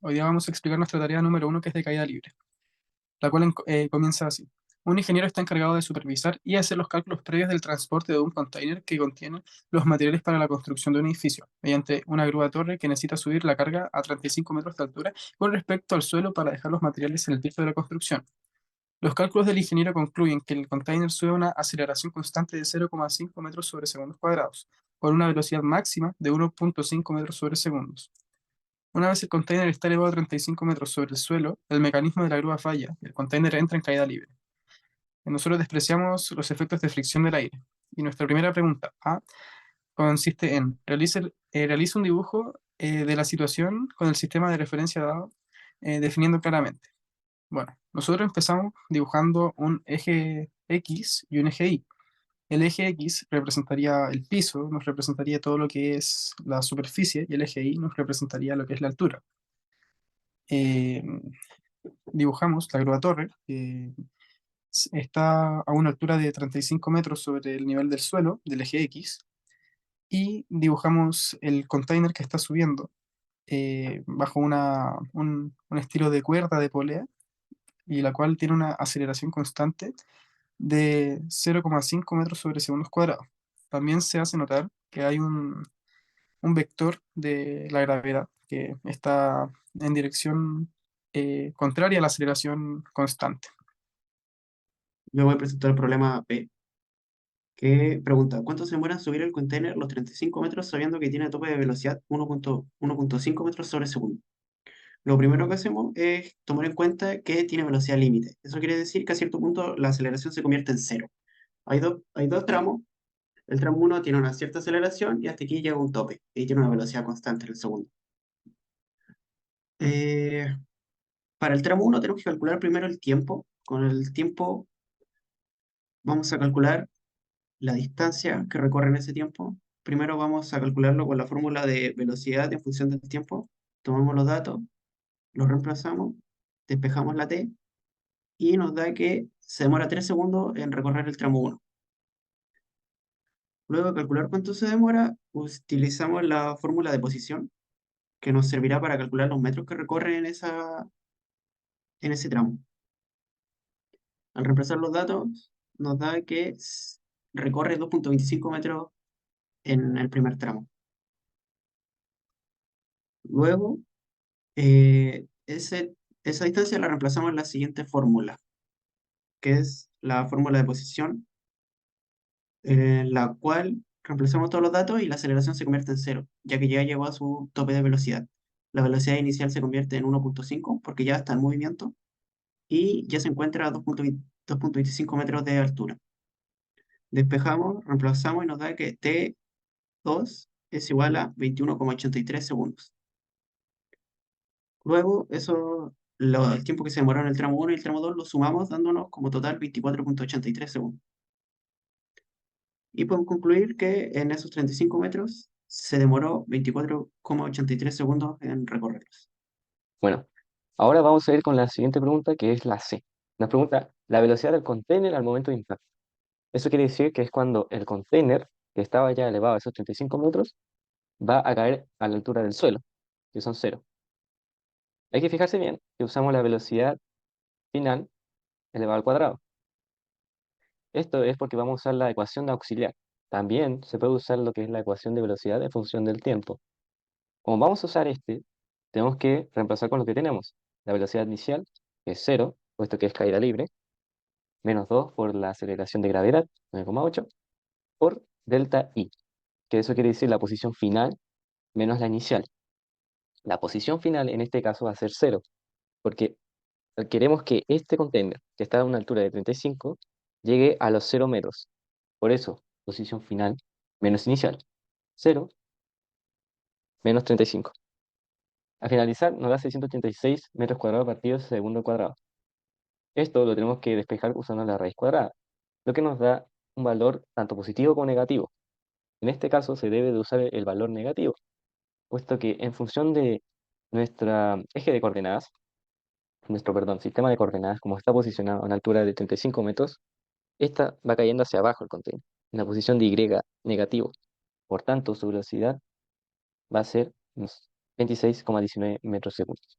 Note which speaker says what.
Speaker 1: Hoy día vamos a explicar nuestra tarea número uno, que es de caída libre, la cual comienza así. Un ingeniero está encargado de supervisar y hacer los cálculos previos del transporte de un container que contiene los materiales para la construcción de un edificio, mediante una grúa torre que necesita subir la carga a 35 metros de altura con respecto al suelo para dejar los materiales en el piso de la construcción. Los cálculos del ingeniero concluyen que el container sube a una aceleración constante de 0,5 metros sobre segundos cuadrados, con una velocidad máxima de 1,5 metros sobre segundos. Una vez el container está elevado a 35 metros sobre el suelo, el mecanismo de la grúa falla y el container entra en caída libre. Nosotros despreciamos los efectos de fricción del aire. Y nuestra primera pregunta A consiste en realiza un dibujo de la situación con el sistema de referencia dado, definiendo claramente. Bueno, nosotros empezamos dibujando un eje X y un eje Y. El eje X representaría el piso, nos representaría todo lo que es la superficie, y el eje Y nos representaría lo que es la altura. Eh, Dibujamos la grúa torre, que está a una altura de 35 metros sobre el nivel del suelo, del eje X, y dibujamos el container que está subiendo bajo un estilo de cuerda de polea, y la cual tiene una aceleración constante de 0,5 metros sobre segundos cuadrados. También se hace notar que hay un vector de la gravedad que está en dirección contraria a la aceleración constante.
Speaker 2: Yo voy a presentar el problema B, que pregunta, ¿cuánto se demora en subir el container los 35 metros sabiendo que tiene tope de velocidad 1,5 metros sobre segundo? Lo primero que hacemos es tomar en cuenta que tiene velocidad límite. Eso quiere decir que a cierto punto la aceleración se convierte en cero. Hay dos tramos. El tramo uno tiene una cierta aceleración y hasta aquí llega un tope y tiene una velocidad constante en el segundo. Eh, para el tramo uno tenemos que calcular primero el tiempo. Con el tiempo vamos a calcular la distancia que recorre en ese tiempo. Primero vamos a calcularlo con la fórmula de velocidad en función del tiempo. Tomamos los datos, los reemplazamos, despejamos la t y nos da que se demora 3 segundos en recorrer el tramo uno. Luego de calcular cuánto se demora, utilizamos la fórmula de posición que nos servirá para calcular los metros que recorre en ese tramo. Al reemplazar los datos, nos da que recorre 2,25 metros en el primer tramo. Luego, esa distancia la reemplazamos en la siguiente fórmula, que es la fórmula de posición, en la cual reemplazamos todos los datos y la aceleración se convierte en cero, ya que ya llegó a su tope de velocidad. La velocidad inicial se convierte en 1,5 porque ya está en movimiento y ya se encuentra a 2,25 metros de altura. Despejamos, reemplazamos y nos da que T2 es igual a 21,83 segundos. Luego, el tiempo que se demoró en el tramo uno y el tramo 2 lo sumamos dándonos como total 24,83 segundos. Y podemos concluir que en esos 35 metros se demoró 24,83 segundos en recorrerlos.
Speaker 3: Bueno, ahora vamos a ir con la siguiente pregunta, que es la C. Nos pregunta la velocidad del container al momento de impacto. Eso quiere decir que es cuando el container, que estaba ya elevado a esos 35 metros, va a caer a la altura del suelo, que son cero. Hay que fijarse bien que usamos la velocidad final elevada al cuadrado. Esto es porque vamos a usar la ecuación de auxiliar. También se puede usar lo que es la ecuación de velocidad en función del tiempo. Como vamos a usar tenemos que reemplazar con lo que tenemos. La velocidad inicial, que es cero, puesto que es caída libre, menos 2 por la aceleración de gravedad, 9,8, por delta I, que eso quiere decir la posición final menos la inicial. La posición final en este caso va a ser cero, porque queremos que este container, que está a una altura de 35, llegue a los 0 metros. Por eso, posición final menos inicial. 0 menos 35. Al finalizar, nos da 686 metros cuadrados partidos segundo cuadrado. Esto lo tenemos que despejar usando la raíz cuadrada, lo que nos da un valor tanto positivo como negativo. En este caso se debe de usar el valor negativo, puesto que en función de nuestro eje de coordenadas, sistema de coordenadas, como está posicionado a una altura de 35 metros, esta va cayendo hacia abajo el container, en la posición de Y negativo. Por tanto, su velocidad va a ser unos 26,19 metros segundos.